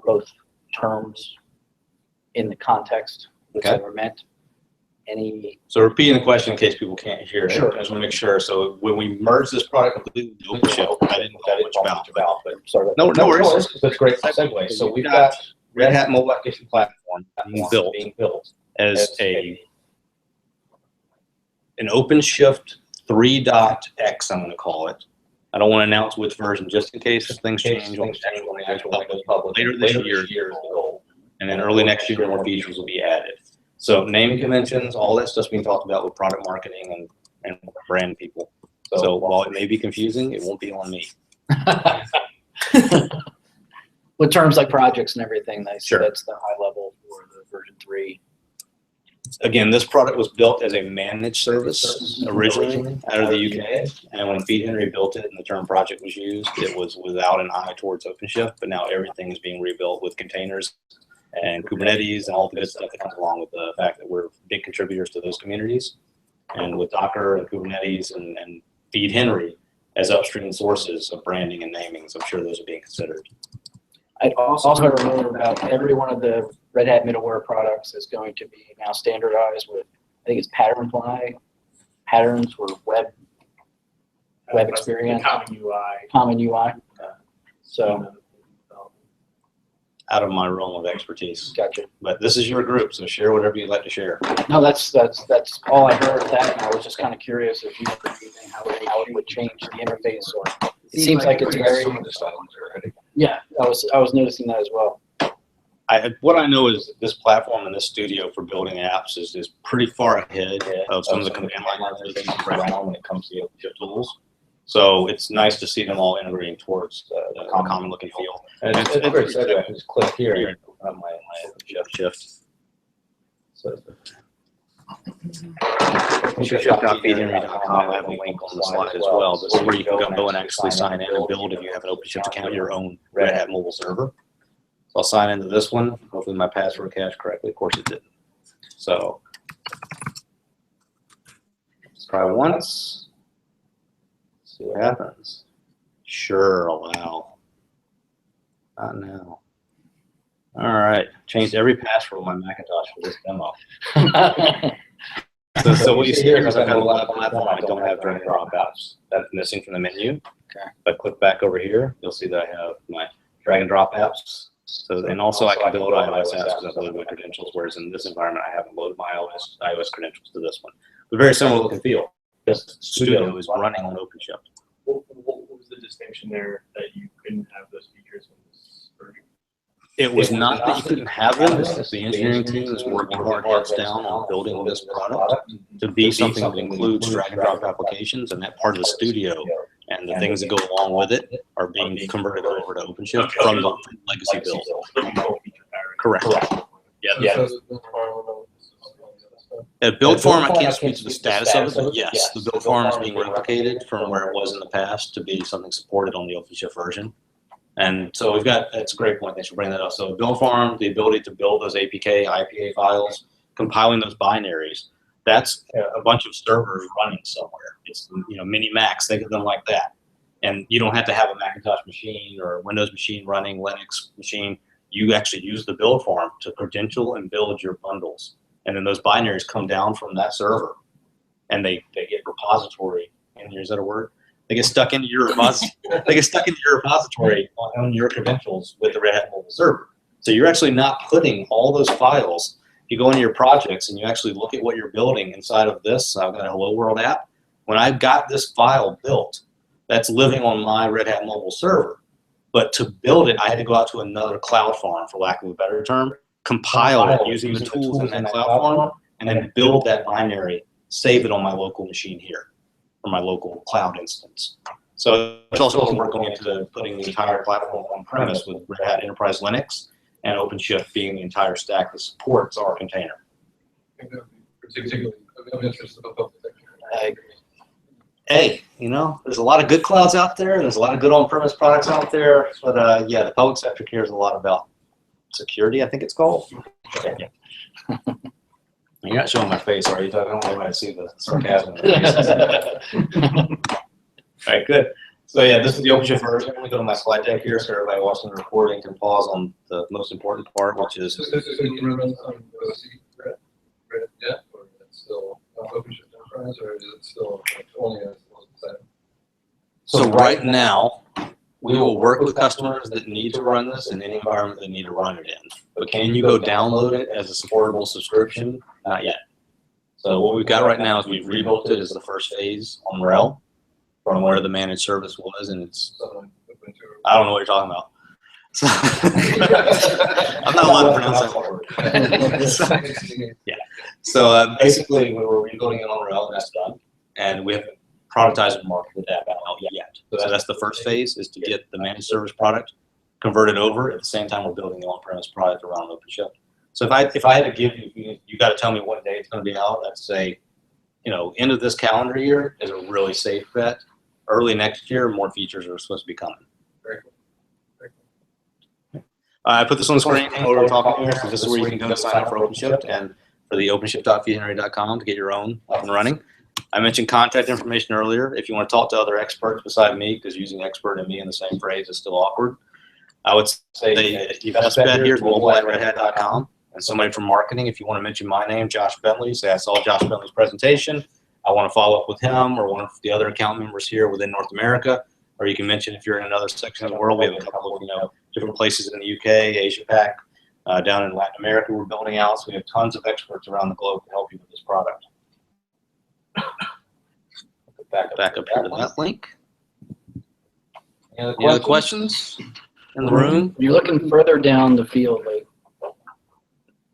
both terms in the context which they were meant. So repeating the question in case people can't hear it, Sure. I just want to make sure. So when we merge this product completely with OpenShift, I didn't know much about, but no worries. That's a great segue. So we've got Red Hat Mobile Application Platform being built as an OpenShift 3.x, I'm going to call it. I don't want to announce which version just in case things change when the actual goes public. Later this year is the goal. And then early next year, more features will be added. So naming conventions, all that stuff's being talked about with product marketing and brand people. So while it may be confusing, it won't be on me. With terms like projects and everything, that's Sure. the high level for the version 3. Again, this product was built as a managed service originally out of the UK. And when Feed Henry built it and the term project was used, it was without an eye towards OpenShift. But now everything is being rebuilt with containers and Kubernetes and all the good stuff that comes along with the fact that we're big contributors to those communities. And with Docker and Kubernetes and Feed Henry as upstream sources of branding and naming, so I'm sure those are being considered. I also remember about every one of the Red Hat middleware products is going to be now standardized with, I think it's patterns for web experience. Common UI. So, Out of my realm of expertise. gotcha. But this is your group, so share whatever you'd like to share. No, that's all I heard of that, and I was just kind of curious if you heard anything, how it would change the interface, or it seems like it's very, yeah, I was noticing that as well. What I know is this platform and this studio for building apps is pretty far ahead of some of the command line methods that you can run when it comes to the OpenShift tools. So it's nice to see them all integrating towards the common look and feel. And it's pretty exciting. I can just click here and open up my OpenShift. So, OpenShift.feedhenry.com. I have a link on the slide as well. This is where you can go and actually sign in and build, if you have an OpenShift account, your own Red Hat mobile server. So I'll sign into this one. Hopefully my password cached correctly. Of course it didn't. So let's try once. See what happens. Sure, allow. Not now. All right. Changed every password on my Macintosh for this demo. So what you see here is I've got a lot of platform. I don't have drag and drop apps. That's missing from the menu. Okay. If I click back over here, you'll see that I have my drag and drop apps. So, and also I can build iOS apps because I've loaded my credentials, whereas in this environment, I haven't loaded my iOS credentials to this one. But very similar look and feel. This studio is running on OpenShift. What was the distinction there that you couldn't have those features in this version? It was not that you couldn't have them. The engineering team is working hard heads down on building this product to be something that includes drag and drop applications, and that part of the studio and the things that go along with it are being converted over to OpenShift from the legacy build. Correct. Yeah. At build farm, I can't speak to the status of it, but yes, the build farm is being replicated from where it was in the past to be something supported on the OpenShift version. And so we've got, that's a great point, thanks for bringing that up. So build farm, the ability to build those APK, IPA files, compiling those binaries, that's a bunch of servers running somewhere. It's, mini Macs, think of them like that. And you don't have to have a Macintosh machine or a Windows machine running, Linux machine. You actually use the build farm to credential and build your bundles. And then those binaries come down from that server and they get repository, and is that a word? They get stuck into your repository on your credentials with the Red Hat mobile server. So you're actually not putting all those files. You go into your projects and you actually look at what you're building inside of this. I've got a Hello World app. When I've got this file built, that's living on my Red Hat mobile server. But to build it, I had to go out to another cloud farm, for lack of a better term, compile it using the tools in that cloud farm, and then build that binary, save it on my local machine here, or my local cloud instance. So it's also work going into putting the entire platform on premise with Red Hat Enterprise Linux and OpenShift being the entire stack that supports our container. Particularly of interest of public sector. I agree. Hey, there's a lot of good clouds out there, and there's a lot of good on-premise products out there, but yeah, the public sector cares a lot about security, I think it's called. Yeah. You're not showing my face, are you? I don't want to see the sarcasm. All right, good. So yeah, this is the OpenShift version. I'm going to go to my slide deck here so everybody watching the recording can pause on the most important part, which is... So you can run on Red Hat, or is it still OpenShift Enterprise, or is it still only as a So right now, we will work with customers that need to run this in any environment they need to run it in. But can you go download it as a supportable subscription? Not yet. So what we've got right now is we've rebuilt it as the first phase on RHEL from where the managed service was, and it's, I don't know what you're talking about. So, I'm not allowed to pronounce that word. Yeah. So basically, we were rebuilding it on RHEL, and that's done. And we haven't productized and marketed that out yet. So that's the first phase, is to get the managed service product converted over. At the same time, we're building the on-premise product around OpenShift. So if I had to give you got to tell me what day it's going to be out. I'd say, end of this calendar year is a really safe bet. Early next year, more features are supposed to be coming. Very cool. Very cool. I put this on the screen while we were talking here. So this is where you can go to sign up for OpenShift and for the OpenShift.feedhenry.com to get your own up and running. I mentioned contact information earlier. If you want to talk to other experts beside me, because using expert and me in the same phrase is still awkward, I would say the best bet here is mobile@redhat.com. And somebody from marketing, if you want to mention my name, Josh Bentley, say I saw Josh Bentley's presentation. I want to follow up with him or one of the other account members here within North America. Or you can mention if you're in another section of the world. We have a couple of different places in the UK, Asia Pac, down in Latin America we're building out. So we have tons of experts around the globe to help you with this product. Back up here to that link. Any other questions in the room? You're looking further down the field, like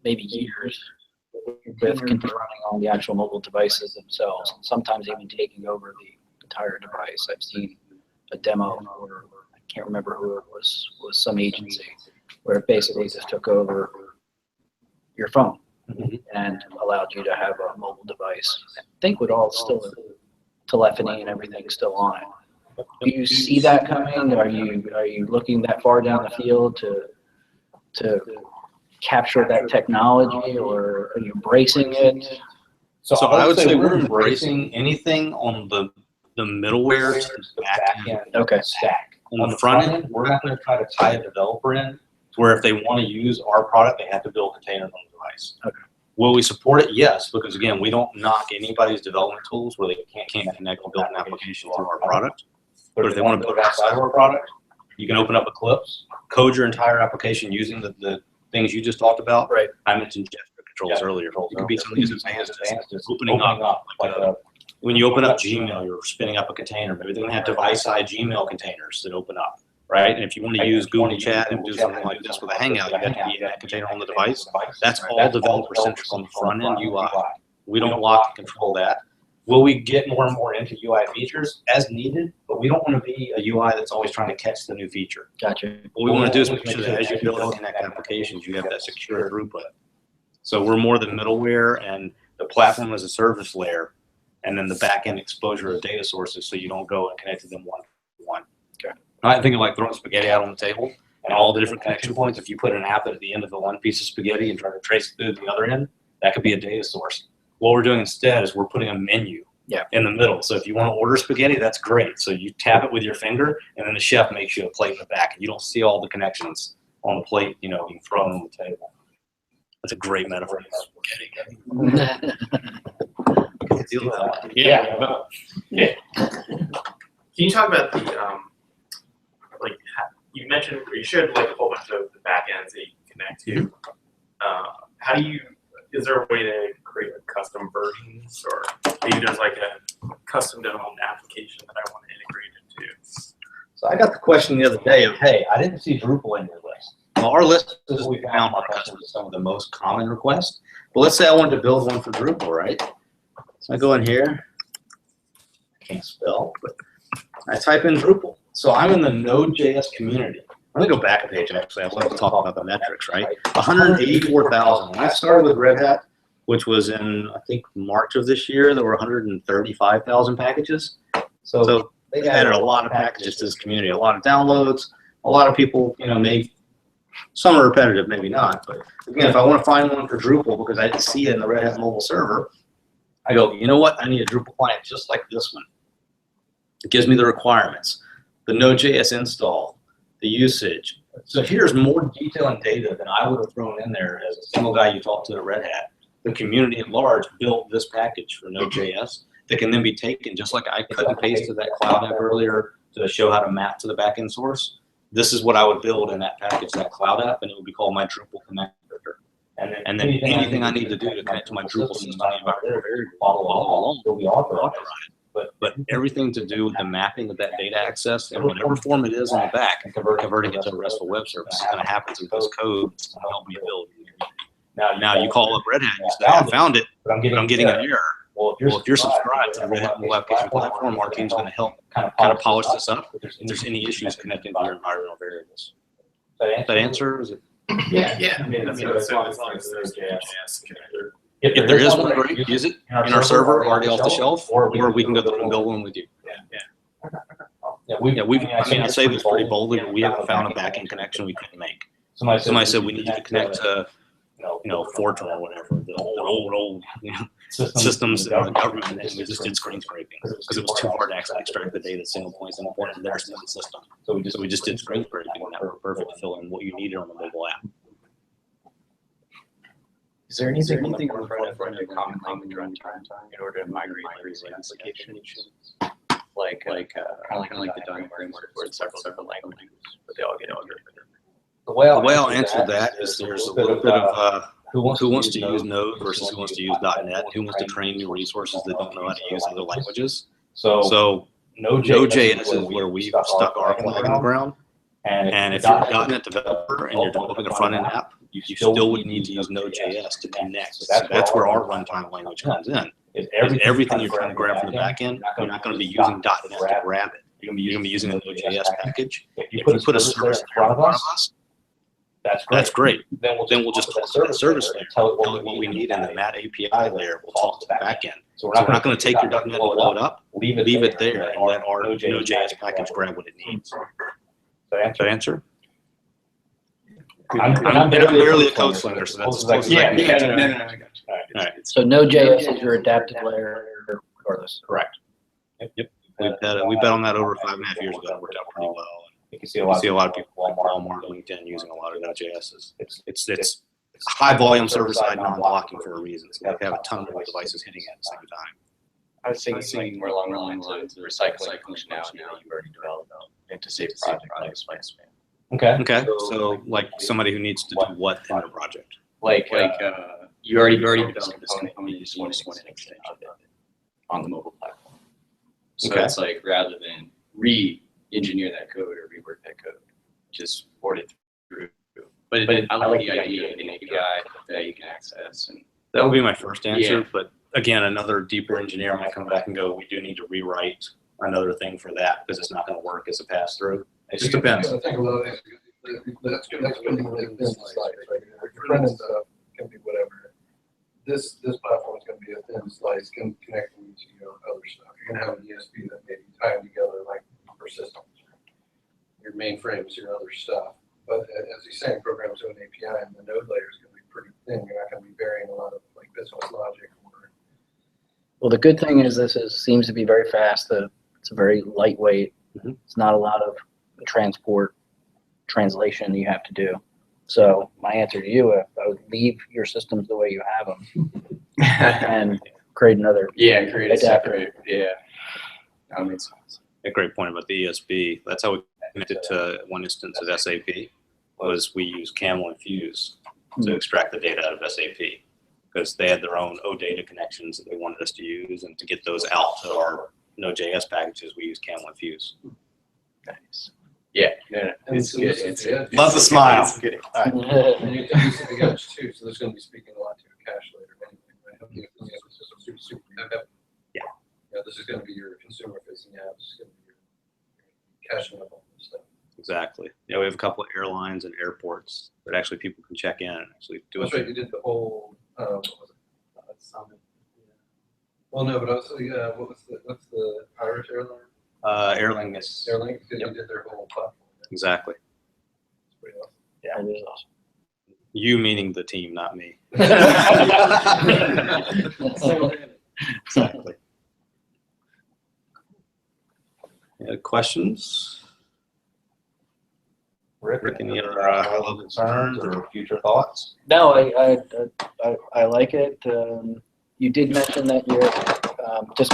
maybe years, with running on the actual mobile devices themselves, and sometimes even taking over the entire device. I've seen a demo, or I can't remember who it was some agency, where it basically just took over your phone and allowed you to have a mobile device. I think with all still telephony and everything still on it. Do you see that coming? Are you looking that far down the field to capture that technology, or are you embracing it? So I would say we're embracing anything on the middleware to the back end stack. On the front end, we're not going to try to tie a developer in to where if they want to use our product, they have to build containers on the device. Okay. Will we support it? Yes, because again, we don't knock anybody's development tools where they can't connect and build an application through our product. But if they want to build it outside of our product, you can open up Eclipse, code your entire application using the things you just talked about. Right. I mentioned gesture controls earlier. It could be something as advanced as opening up. When you open up Gmail, you're spinning up a container. Maybe they're going to have device-side Gmail containers that open up, right? And if you want to use Google Chat and do something like this with a Hangout, you have to be in that container on the device. That's all developer-centric on the front-end UI. We don't lock and control that. Will we get more and more into UI features as needed? But we don't want to be a UI that's always trying to catch the new feature. Gotcha. What we want to do is make sure that as you build and connect applications, you have that secure throughput. So we're more the middleware and the platform as a service layer, and then the back-end exposure of data sources so you don't go and connect to them one to one. Okay. I think of like throwing spaghetti out on the table and all the different connection points. If you put an app at the end of the one piece of spaghetti and try to trace it through the other end, that could be a data source. What we're doing instead is we're putting a menu in the middle. So if you want to order spaghetti, that's great. So you tap it with your finger, and then the chef makes you a plate in the back. And you don't see all the connections on the plate, you can throw them on the table. That's a great metaphor for spaghetti. Yeah. Can you talk about the you mentioned, or you showed like a whole bunch of the back ends that you can connect to. How do you? Is there a way to create custom versions, or maybe there's like a custom developed application that I want to integrate into? So I got the question the other day of, hey, I didn't see Drupal in your list. Well, our list is we found our customers some of the most common requests. But let's say I wanted to build one for Drupal, right? So I go in here. I can't spell, but I type in Drupal. So I'm in the Node.js community. Let me go back a page, actually. I wanted to talk about the metrics, right? 184,000. When I started with Red Hat, which was in, I think, March of this year, there were 135,000 packages. So they added a lot of packages to this community, a lot of downloads, a lot of people, some are repetitive, maybe not. But again, if I want to find one for Drupal because I didn't see it in the Red Hat mobile server, I go, you know what? I need a Drupal client just like this one. It gives me the requirements, the Node.js install, the usage. So here's more detail and data than I would have thrown in there as a single guy you talked to at Red Hat. The community at large built this package for Node.js that can then be taken, just like I cut and pasted that cloud app earlier to show how to map to the backend source. This is what I would build in that package, that cloud app, and it would be called my Drupal connector. And then anything I need to do to connect to my Drupal system, follow along, will be authorized. But everything to do with the mapping of that data access and whatever form it is on the back and converting it to a RESTful web service is going to happen through this code to help me build. Now you call up Red Hat and you say, I found it, but I'm getting an error. Well, if you're subscribed to the Red Hat Mobile Application Platform, our team's going to help kind of polish this up if there's any issues connecting to your environmental variables. That answer? Is it? Yeah. I mean, as long as there's JS connector. If there is one, great, use it in our server already off the shelf, or we can go through and build one with you. I say this pretty boldly, but we haven't found a backend connection we couldn't make. Somebody said we need you to connect to, Fortran or whatever, the old systems in the government, and we just did screen scraping because it was too hard to actually extract the data single point from their system. So we just did screen scraping, and that worked perfect to fill in what you needed on the mobile app. there anything on the on the front end common language runtime in order to migrate these applications? Like kind of like the diagram where it's several languages, but they all get together. The way I'll answer that is there's a little bit of who wants to use Node versus who wants to use .NET, who wants to train new resources that don't know how to use other languages. So Node.js is where we've stuck our flag in the ground. And if you're a .NET developer and you're developing a front-end app, you still would need to use Node.js to connect. So that's where our runtime language comes in. Everything you're trying to grab from the back end, you're not going to be using .NET to grab it. You're going to be using a Node.js package. If you put a service layer in front of us, that's great. Then we'll just talk to that service layer, tell it what we need, and then that API layer will talk to the back end. So we're not going to take your .NET and blow it up, leave it there, and let our Node.js package grab what it needs. Does that answer? I'm barely a code slinger, so that's as close as I can get. No, I got you. All right. So Node.js is your adaptive layer regardless. Correct. Yep. We bet on that over 5.5 years ago. It worked out pretty well. You can see a lot of people like Walmart, LinkedIn using a lot of Node.js. It's high volume server side non-blocking for a reason. So they have a ton of devices hitting it at the same time. I was thinking more along the lines of recycling functionality that you've already developed into save project lifespan. Okay. So like somebody who needs to do what in their project? Like you already developed this component, you just want to extension of it on the mobile platform. So it's like rather than re-engineer that code or rework that code, just port it through. But I like the idea of an API that you can access. And that would be my first answer. But again, another deeper engineer might come back and go, we do need to rewrite another thing for that because it's not going to work as a pass through. It just depends. I think a lot of that's going to be within the slice, right? Your front end stuff can be whatever. This platform is going to be a thin slice connecting you to your other stuff. You're going to have an ESP that maybe tie them together like for systems. Your mainframes, your other stuff. But as he's saying, programs with an API and the node layer is going to be pretty thin. You're not going to be varying a lot of like business logic. Well, the good thing is seems to be very fast. It's a very lightweight. It's not a lot of translation you have to do. So my answer to you, I would leave your systems the way you have them and create another. Create a separate. That makes sense. A great point about the ESB. That's how we connected to one instance of SAP. Was we use Camel and Fuse to extract the data out of SAP because they had their own OData connections that they wanted us to use, and to get those out to our Node.js packages, we use Camel and Fuse. Nice. It's good. Love the smile. And you can use the edge too, so there's going to be speaking a lot to your cache later. Anyway, right? This is going to be your consumer-facing app. This is going to be your caching up all this stuff. Exactly. We have a couple of airlines and airports that actually people can check in and actually do That's it. right. You did the whole. What was it? Summit. Well, no, but also, what's the Irish airline? Airline is. Airline, because you did their whole platform. Right? Exactly. It's pretty awesome. Yeah, it is awesome. You meaning the team, not me. Exactly. Any questions? Rick, any other high-level concerns or future thoughts? No, I like it. You did mention that you're just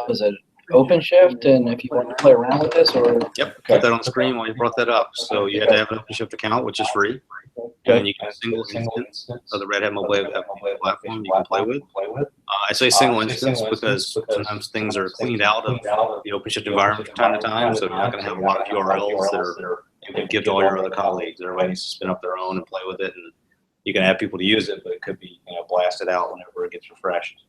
is it OpenShift, and if you want to play around with this, or Yep, put that on the screen while you brought that up. So you have to have an OpenShift account, which is free, and then you can single instance of the Red Hat mobile app platform you can play with. I say single instance because sometimes things are cleaned out of the OpenShift environment from time to time, so you're not going to have a lot of URLs that are you can give to all your other colleagues. Everybody needs to spin up their own and play with it, and you can have people to use it, but it could be blasted out whenever it gets refreshed.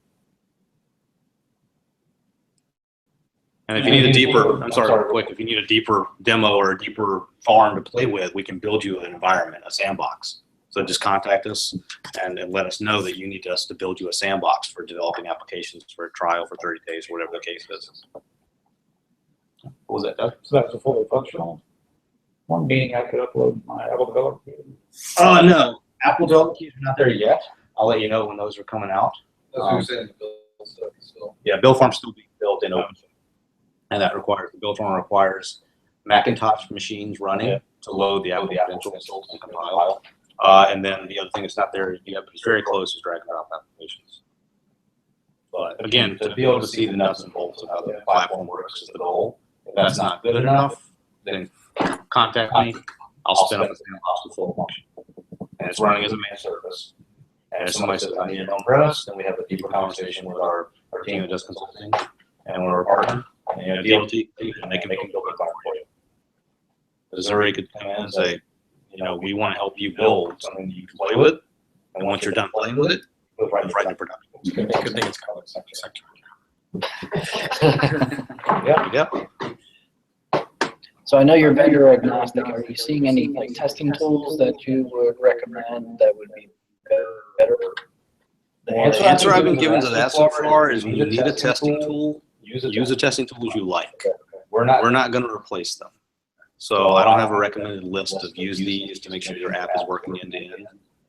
And if you need a deeper, I'm sorry, real quick, if you need a deeper demo or a deeper farm to play with, we can build you an environment, a sandbox. So just contact us and let us know that you need us to build you a sandbox for developing applications for a trial for 30 days, whatever the case is. What was that, Doug? So that's a fully functional one, meaning I could upload my Apple developer. No. Apple developer keys are not there yet. I'll let you know when those are coming out. That's what you're saying, the build stuff still. Yeah, build farm's still being built in OpenShift. And that the build farm requires Macintosh machines running to load the Apple credentials and compile. And then the other thing that's not there yet, but it's very close, is drag and drop applications. But again, to be able to see the nuts and bolts of how the platform works is the goal. If that's not good enough, then contact me. I'll spin up a sandbox with full function. And it's running as a managed service. And if somebody says, I need it on premise, then we have a deeper conversation with our team that does consulting and we're a partner. And you know, DLT, and they can build a environment for you. Missouri could come in and say, you know, we want to help you build something that you can play with. And once you're done playing with it, go right into production. Good thing it's public sector. Yep. So I know you're vendor agnostic. Are you seeing any like testing tools that you would recommend that would be better? The answer I've been given to that so far is when you need a testing tool, use the testing tools you like. We're not going to replace them. So I don't have a recommended list of use these to make sure your app is working end to end.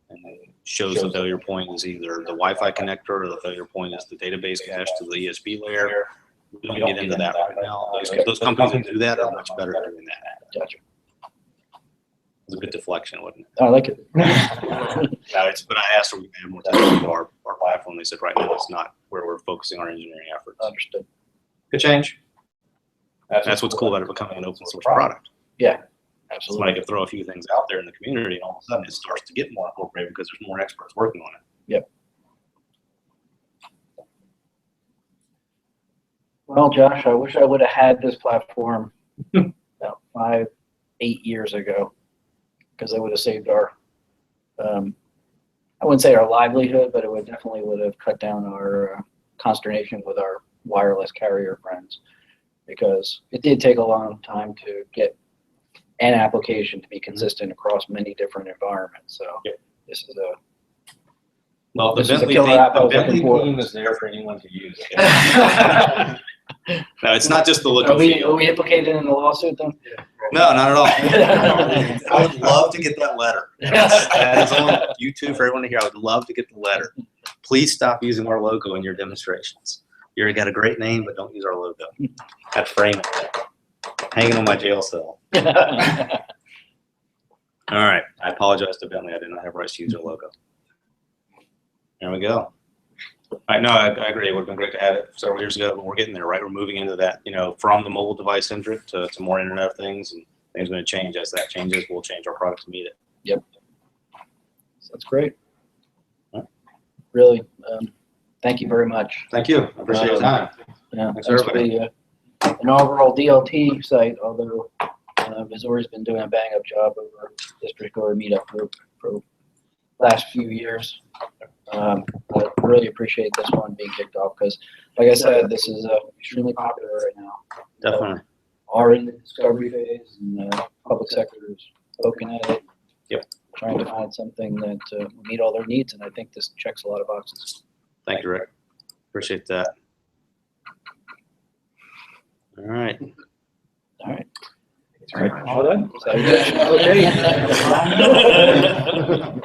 And it shows the failure point is either the Wi-Fi connector or the failure point is the database cache to the ESP layer. We don't get into that right now. Those companies that do that are much better at doing that. Gotcha. It was a good deflection, wasn't it? I like it. No, but I asked them if we had more testing to our platform. They said right now it's not where we're focusing our engineering efforts. Understood. Good change. That's what's cool about it becoming an open source product. Yeah, absolutely. Somebody can throw a few things out there in the community, and all of a sudden it starts to get more incorporated because there's more experts working on it. Yep. Well, Josh, I wish I would have had this platform about 5-8 years ago, because I would have saved our, I wouldn't say our livelihood, but it would definitely would have cut down our consternation with our wireless carrier friends, because it did take a long time to get an application to be consistent across many different environments. So this is a well, the this is a Bentley killer app I was looking for. theme is there for anyone to use. No, it's not just the look Are and we feel. implicated in the lawsuit then? No, not at all. I would love to get that letter. That is on YouTube for everyone to hear. I would love to get the letter. Please stop using our logo in your demonstrations. You already got a great name, but don't use our logo. I'd frame it. Hanging on my jail cell. All right. I apologize to Bentley. I did not have rights to use their logo. There we go. I agree. It would have been great to have it several years ago, but we're getting there, right? We're moving into that, you know, from the mobile device centric to more Internet of Things, and things are going to change. As that changes, we'll change our product to meet it. Yep. That's great. Right. Really, thank you very much. Thank you. I appreciate your time. Yeah, Thanks, thanks for everybody. the inaugural DLT site, although Missouri's been doing a bang-up job over this particular meetup group for the last few years. But really appreciate this one being kicked off because, like I said, this is extremely popular right now. Definitely. Are in the discovery phase, and public sector is poking at it. Yep. Trying to find something that will meet all their needs, and I think this checks a lot of boxes. Thank you, Rick. Appreciate that. All right. All right. All done? So, okay.